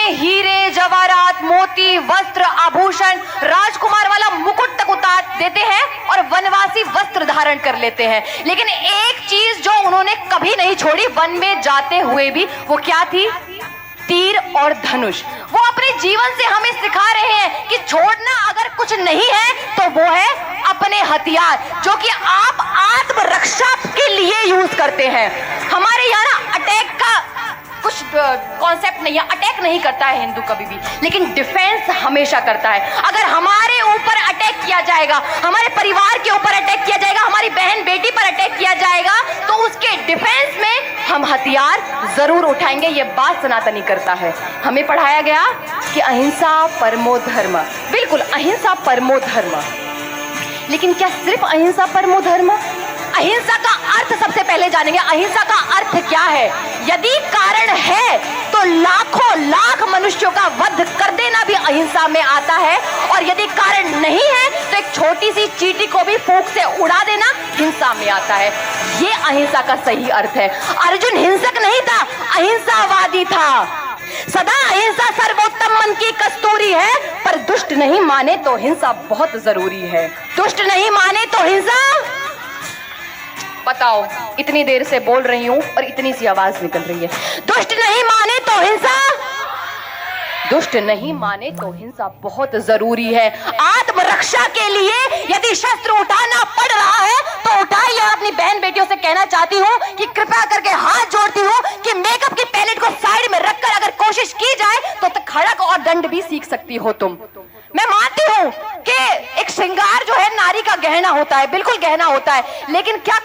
में हीरे जवाहरात मोती वस्त्र आभूषण राजकुमार वाला मुकुट तक उतार देते हैं और वनवासी वस्त्र धारण कर लेते हैं, लेकिन एक चीज जो उन्होंने कभी नहीं छोड़ी वन में जाते हुए भी, वो क्या थी? तीर और धनुष। वो अपने जीवन से हमें सिखा रहे हैं कि छोड़ना अगर कुछ नहीं है तो वो है अपने हथियार, जो कि आप आत्मरक्षा के लिए यूज करते हैं। हमारे यहाँ ना अटैक का कुछ कॉन्सेप्ट नहीं है, अटैक नहीं करता है हिंदू कभी भी, लेकिन डिफेंस हमेशा करता है। अगर हमारे ऊपर अटैक किया जाएगा, हमारे परिवार के ऊपर अटैक किया जाएगा, हमारी बहन बेटी पर अटैक किया जाएगा, तो उसके डिफेंस में हम हथियार जरूर उठाएंगे। ये बात सनातनी करता है। हमें पढ़ाया गया कि अहिंसा परमो धर्म, बिल्कुल अहिंसा परमो धर्म। लेकिन क्या सिर्फ अहिंसा परमो धर्म? अहिंसा का अर्थ सबसे पहले जानेंगे। अहिंसा का अर्थ क्या है? यदि कारण है तो लाखों लाख मनुष्यों का वध कर देना भी अहिंसा में आता है, और यदि कारण नहीं है तो एक छोटी सी चींटी को भी फूंक से उड़ा देना हिंसा में आता है। ये अहिंसा का सही अर्थ है। अर्जुन हिंसक नहीं था, अहिंसावादी था। सदा अहिंसा सर्वोत्तम मन की कस्तूरी है, पर दुष्ट नहीं माने तो हिंसा बहुत जरूरी है। दुष्ट नहीं माने तो हिंसा। बताओ, इतनी देर से बोल रही हूं और इतनी सी आवाज निकल रही है। दुष्ट नहीं माने तो हिंसा, दुष्ट नहीं माने तो हिंसा बहुत जरूरी है। आत्मरक्षा के लिए यदि शस्त्र उठाना पड़ रहा है तो उठाइए। अपनी बहन बेटियों से कहना चाहती हूँ कि कृपया करके हाथ जोड़ती हूँ कि मेकअप की पैलेट को साइड में रखकर अगर कोशिश की जाए तो खड़क और दंड भी सीख सकती हो तुम। मैं मानती हूँ कि एक श्रृंगार जो है नारी का गहना होता है, बिल्कुल गहना होता है, लेकिन क्या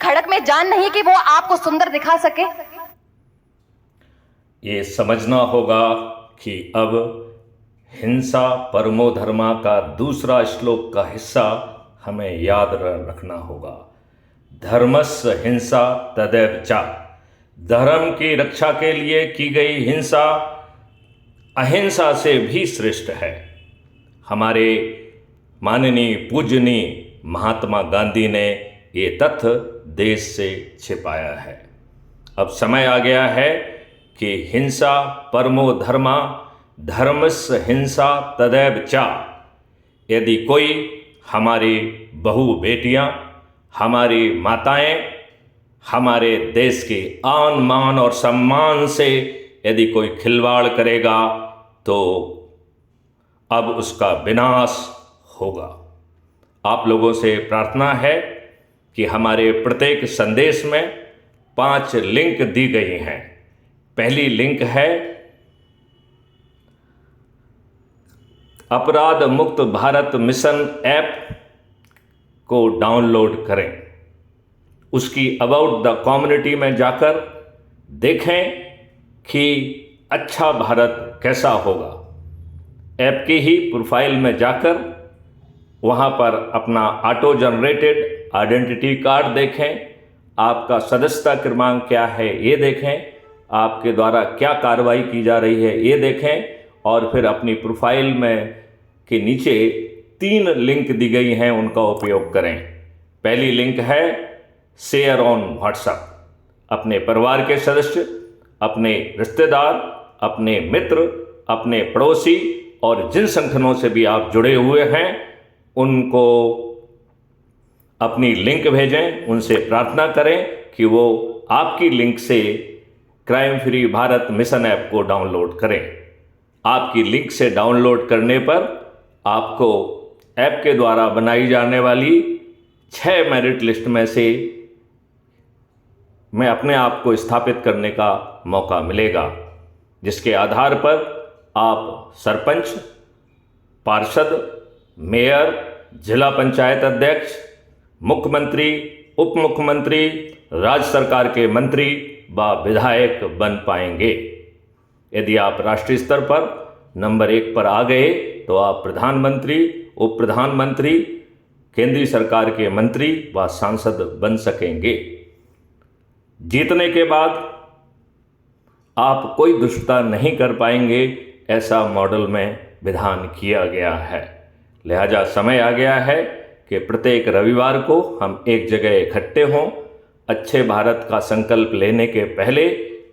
खड़क में जान नहीं कि वो आपको सुंदर दिखा सके? ये समझना होगा कि अब हिंसा परमो धर्मा का दूसरा श्लोक का हिस्सा हमें याद रखना होगा। धर्मस्य हिंसा तदैव च। धर्म की रक्षा के लिए की गई हिंसा अहिंसा से भी श्रेष्ठ है। हमारे माननीय पूजनीय महात्मा गांधी ने ये तथ्य देश से छिपाया है। अब समय आ गया है कि हिंसा परमो धर्मा, धर्मस्य हिंसा तदैव च। यदि कोई हमारी बहू बेटियां, हमारी माताएं, हमारे देश के आन मान और सम्मान से यदि कोई खिलवाड़ करेगा तो अब उसका विनाश होगा। आप लोगों से प्रार्थना है कि हमारे प्रत्येक संदेश में 5 लिंक दी गई हैं। पहली लिंक है अपराध मुक्त भारत मिशन ऐप को डाउनलोड करें। उसकी अबाउट द कम्युनिटी में जाकर देखें कि अच्छा भारत कैसा होगा। ऐप की ही प्रोफाइल में जाकर वहाँ पर अपना ऑटो जनरेटेड आइडेंटिटी कार्ड देखें, आपका सदस्यता क्रमांक क्या है ये देखें, आपके द्वारा क्या कार्रवाई की जा रही है ये देखें, और फिर अपनी प्रोफाइल में के नीचे 3 लिंक दी गई हैं, उनका उपयोग करें। पहली लिंक है शेयर ऑन व्हाट्सएप। अपने परिवार के सदस्य, अपने रिश्तेदार, अपने मित्र, अपने पड़ोसी और जिन संगठनों से भी आप जुड़े हुए हैं उनको अपनी लिंक भेजें। उनसे प्रार्थना करें कि वो आपकी लिंक से crime free Bharat mission app को डाउनलोड करें। आपकी लिंक से डाउनलोड करने पर आपको ऐप के द्वारा बनाई जाने वाली 6 मेरिट लिस्ट में से मैं अपने आप को स्थापित करने का मौका मिलेगा, जिसके आधार पर आप सरपंच, पार्षद, मेयर, जिला पंचायत अध्यक्ष, मुख्यमंत्री, उप मुख्यमंत्री, राज्य सरकार के मंत्री व विधायक बन पाएंगे। यदि आप राष्ट्रीय स्तर पर नंबर 1 पर आ गए तो आप प्रधानमंत्री, उप प्रधानमंत्री, केंद्रीय सरकार के मंत्री व सांसद बन सकेंगे। जीतने के बाद आप कोई दुष्टता नहीं कर पाएंगे, ऐसा मॉडल में विधान किया गया है। लिहाजा समय आ गया है कि प्रत्येक रविवार को हम एक जगह इकट्ठे हों। अच्छे भारत का संकल्प लेने के पहले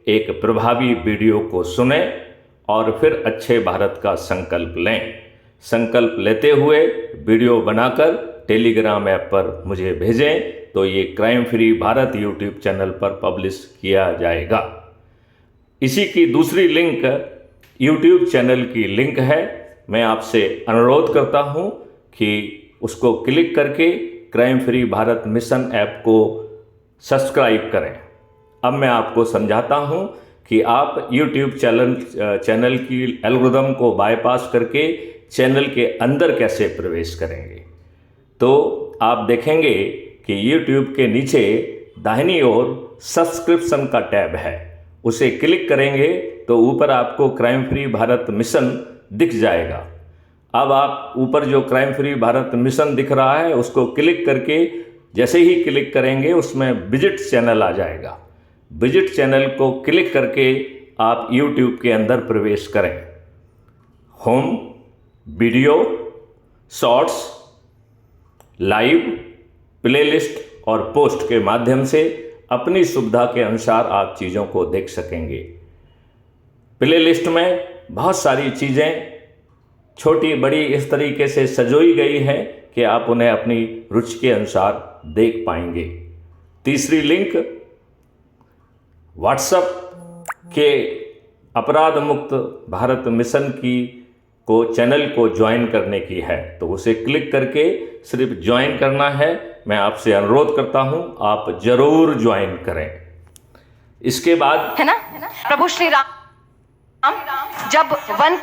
एक प्रभावी वीडियो को सुनें और फिर अच्छे भारत का संकल्प लें। संकल्प लेते हुए वीडियो बनाकर टेलीग्राम ऐप पर मुझे भेजें तो ये crime free Bharat YouTube channel पर पब्लिश किया जाएगा। इसी की दूसरी लिंक यूट्यूब चैनल की लिंक है। मैं आपसे अनुरोध करता हूं कि उसको क्लिक करके crime free Bharat mission app को सब्सक्राइब करें। अब मैं आपको समझाता हूं कि आप यूट्यूब चैनल की एल्गोरिदम को बाईपास करके चैनल के अंदर कैसे प्रवेश करेंगे। तो आप देखेंगे कि यूट्यूब के नीचे दाहिनी ओर सब्सक्रिप्शन का टैब है, उसे क्लिक करेंगे तो ऊपर आपको क्राइम फ्री भारत मिशन दिख जाएगा। अब आप ऊपर जो क्राइम फ्री भारत मिशन दिख रहा है उसको क्लिक करके जैसे ही क्लिक करेंगे उसमें विजिट चैनल आ जाएगा। विजिट चैनल को क्लिक करके आप यूट्यूब के अंदर प्रवेश करें। Home, video, shorts, live, playlist और पोस्ट के माध्यम से अपनी सुविधा के अनुसार आप चीज़ों को देख सकेंगे। प्लेलिस्ट में बहुत सारी चीज़ें छोटी बड़ी इस तरीके से सजोई गई है कि आप उन्हें अपनी रुचि के अनुसार देख पाएंगे। तीसरी लिंक व्हाट्सएप के अपराध मुक्त भारत मिशन की को चैनल को ज्वाइन करने की है, तो उसे क्लिक करके सिर्फ ज्वाइन करना है। मैं आपसे अनुरोध करता हूं आप जरूर ज्वाइन करें। इसके बाद है ना, प्रभु श्री राम जब वन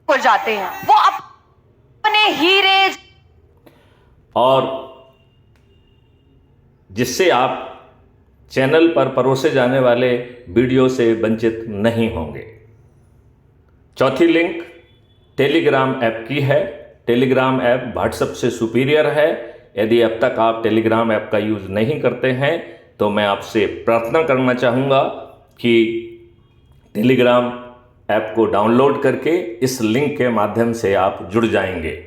को जाते हैं वो अपने हीरे और जिससे आप चैनल पर परोसे जाने वाले वीडियो से वंचित नहीं होंगे। चौथी लिंक टेलीग्राम ऐप की है। टेलीग्राम ऐप व्हाट्सएप से सुपीरियर है। यदि अब तक आप टेलीग्राम ऐप का यूज़ नहीं करते हैं तो मैं आपसे प्रार्थना करना चाहूँगा कि टेलीग्राम ऐप को डाउनलोड करके इस लिंक के माध्यम से आप जुड़ जाएंगे।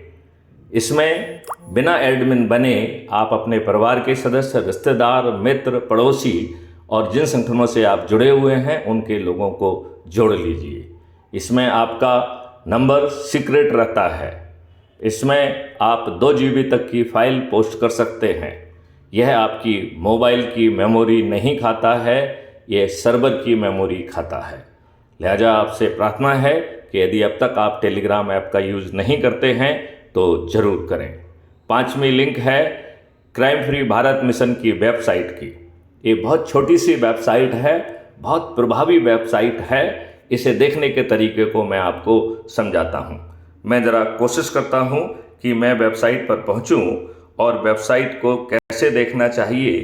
इसमें बिना एडमिन बने आप अपने परिवार के सदस्य, रिश्तेदार, मित्र, पड़ोसी और जिन संगठनों से आप जुड़े हुए हैं उनके लोगों को जोड़ लीजिए। इसमें आपका नंबर सीक्रेट रहता है। इसमें आप 2 GB तक की फाइल पोस्ट कर सकते हैं। यह आपकी मोबाइल की मेमोरी नहीं खाता है, यह सर्वर की मेमोरी खाता है। लिहाजा आपसे प्रार्थना है कि यदि अब तक आप टेलीग्राम ऐप का यूज़ नहीं करते हैं तो ज़रूर करें। 5वीं लिंक है क्राइम फ्री भारत मिशन की वेबसाइट की। ये बहुत छोटी सी वेबसाइट है, बहुत प्रभावी वेबसाइट है। इसे देखने के तरीके को मैं आपको समझाता हूँ। मैं ज़रा कोशिश करता हूँ कि मैं वेबसाइट पर पहुँचूँ और वेबसाइट को कैसे देखना चाहिए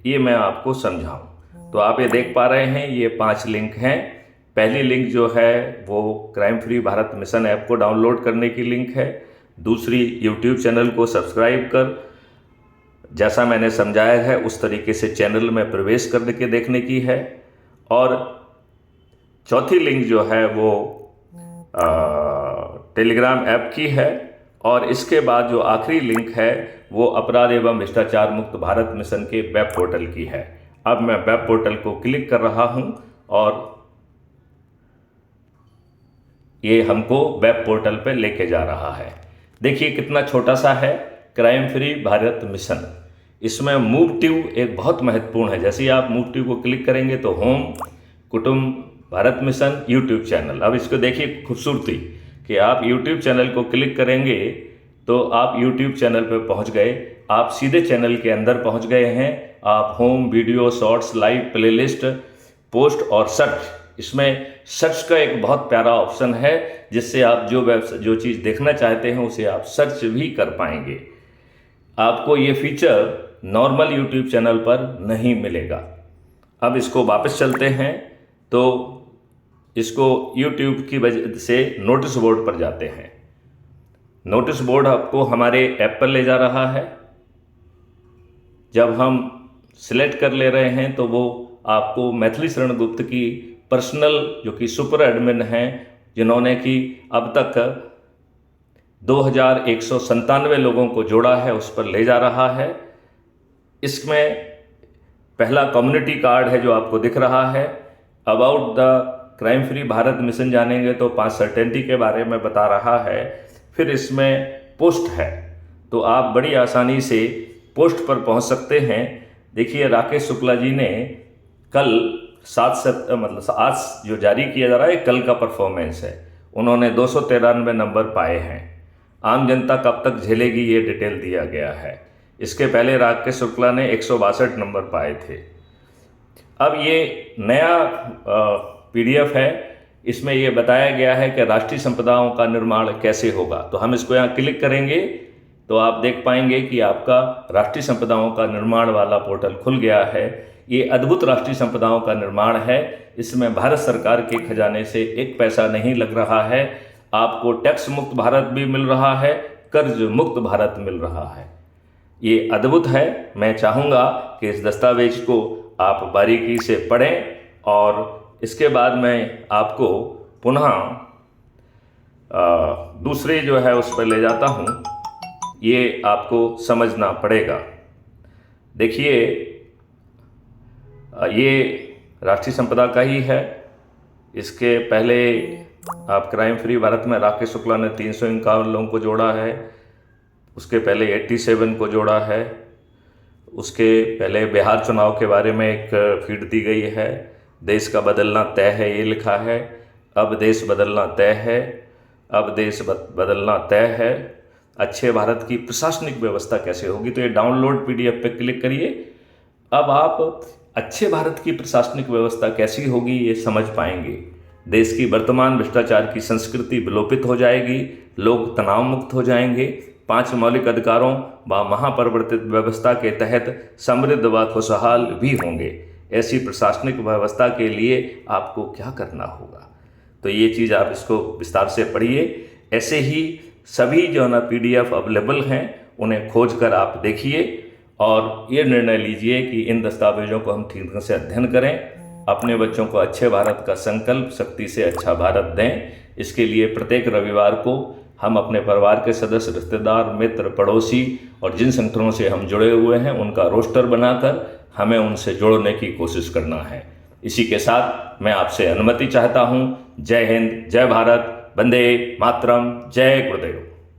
ये मैं आपको समझाऊँ। तो आप ये देख पा रहे हैं ये 5 लिंक हैं। पहली लिंक जो है वो crime free Bharat mission app को डाउनलोड करने की लिंक है। दूसरी यूट्यूब चैनल को सब्सक्राइब कर जैसा मैंने समझाया है उस तरीके से चैनल में प्रवेश करने के देखने की है। और चौथी लिंक जो है वो टेलीग्राम ऐप की है। और इसके बाद जो आखिरी लिंक है वो अपराध एवं भ्रष्टाचार मुक्त भारत मिशन के वेब पोर्टल की है। अब मैं वेब पोर्टल को क्लिक कर रहा हूं और ये हमको वेब पोर्टल पे लेके जा रहा है। देखिए कितना छोटा सा है क्राइम फ्री भारत मिशन। इसमें मूव टू एक बहुत महत्वपूर्ण है। जैसे ही आप मूव टू को क्लिक करेंगे तो होम, कुटुंब, भारत मिशन, यूट्यूब चैनल। अब इसको देखिए खूबसूरती कि आप यूट्यूब चैनल को क्लिक करेंगे तो आप यूट्यूब चैनल पर पहुंच गए। आप सीधे चैनल के अंदर पहुंच गए हैं। आप home, video, shorts, live, playlist, post और सर्च, इसमें सर्च का एक बहुत प्यारा ऑप्शन है जिससे आप जो चीज़ देखना चाहते हैं उसे आप सर्च भी कर पाएंगे। आपको ये फीचर नॉर्मल यूट्यूब चैनल पर नहीं मिलेगा। अब इसको वापस चलते हैं तो इसको यूट्यूब की वजह से नोटिस बोर्ड पर जाते हैं। नोटिस बोर्ड आपको हमारे ऐप पर ले जा रहा है। जब हम सिलेक्ट कर ले रहे हैं तो वो आपको मैथिली शरण गुप्त की पर्सनल जो कि सुपर एडमिन हैं जिन्होंने कि अब तक 2197 लोगों को जोड़ा है उस पर ले जा रहा है। इसमें पहला कम्युनिटी कार्ड है जो आपको दिख रहा है। About the crime free Bharat mission जानेंगे तो 5 सर्टेनिटी के बारे में बता रहा है। फिर इसमें पोस्ट है, तो आप बड़ी आसानी से पोस्ट पर पहुंच सकते हैं। देखिए, राकेश शुक्ला जी ने कल आज जो जारी किया जा रहा है कल का परफॉर्मेंस है, उन्होंने 293 नंबर पाए हैं। आम जनता कब तक झेलेगी, ये डिटेल दिया गया है। इसके पहले राकेश शुक्ला ने 162 नंबर पाए थे। अब ये नया PDF है, इसमें ये बताया गया है कि राष्ट्रीय संपदाओं का निर्माण कैसे होगा। तो हम इसको यहाँ क्लिक करेंगे तो आप देख पाएंगे कि आपका राष्ट्रीय संपदाओं का निर्माण वाला पोर्टल खुल गया है। ये अद्भुत राष्ट्रीय संपदाओं का निर्माण है। इसमें भारत सरकार के खजाने से 1 पैसा नहीं लग रहा है। आपको टैक्स मुक्त भारत भी मिल रहा है, कर्ज मुक्त भारत मिल रहा है। ये अद्भुत है। मैं चाहूँगा कि इस दस्तावेज को आप बारीकी से पढ़ें और इसके बाद मैं आपको पुनः दूसरे जो है उस पर ले जाता हूँ। ये आपको समझना पड़ेगा। देखिए, ये राष्ट्रीय संपदा का ही है। इसके पहले आप क्राइम फ्री भारत में राकेश शुक्ला ने 351 लोगों को जोड़ा है, उसके पहले 87 को जोड़ा है, उसके पहले बिहार चुनाव के बारे में एक फीड दी गई है। देश का बदलना तय है, ये लिखा है। अब देश बदलना तय है, अब देश बदलना तय है। अच्छे भारत की प्रशासनिक व्यवस्था कैसे होगी, तो ये डाउनलोड PDF पे क्लिक करिए। अब आप अच्छे भारत की प्रशासनिक व्यवस्था कैसी होगी ये समझ पाएंगे। देश की वर्तमान भ्रष्टाचार की संस्कृति विलोपित हो जाएगी, लोग तनाव मुक्त हो जाएंगे, 5 मौलिक अधिकारों व महापरिवर्तित व्यवस्था के तहत समृद्ध व खुशहाल भी होंगे। ऐसी प्रशासनिक व्यवस्था के लिए आपको क्या करना होगा, तो ये चीज़ आप इसको विस्तार से पढ़िए। ऐसे ही सभी जो है ना PDF अवेलेबल हैं, उन्हें खोज कर आप देखिए और ये निर्णय लीजिए कि इन दस्तावेजों को हम ठीक ढंग से अध्ययन करें, अपने बच्चों को अच्छे भारत का संकल्प शक्ति से अच्छा भारत दें। इसके लिए प्रत्येक रविवार को हम अपने परिवार के सदस्य, रिश्तेदार, मित्र, पड़ोसी और जिन संगठनों से हम जुड़े हुए हैं उनका रोस्टर बनाकर हमें उनसे जोड़ने की कोशिश करना है। इसी के साथ मैं आपसे अनुमति चाहता हूँ। जय हिंद, जय भारत, वंदे मातरम, जय गुरुदेव।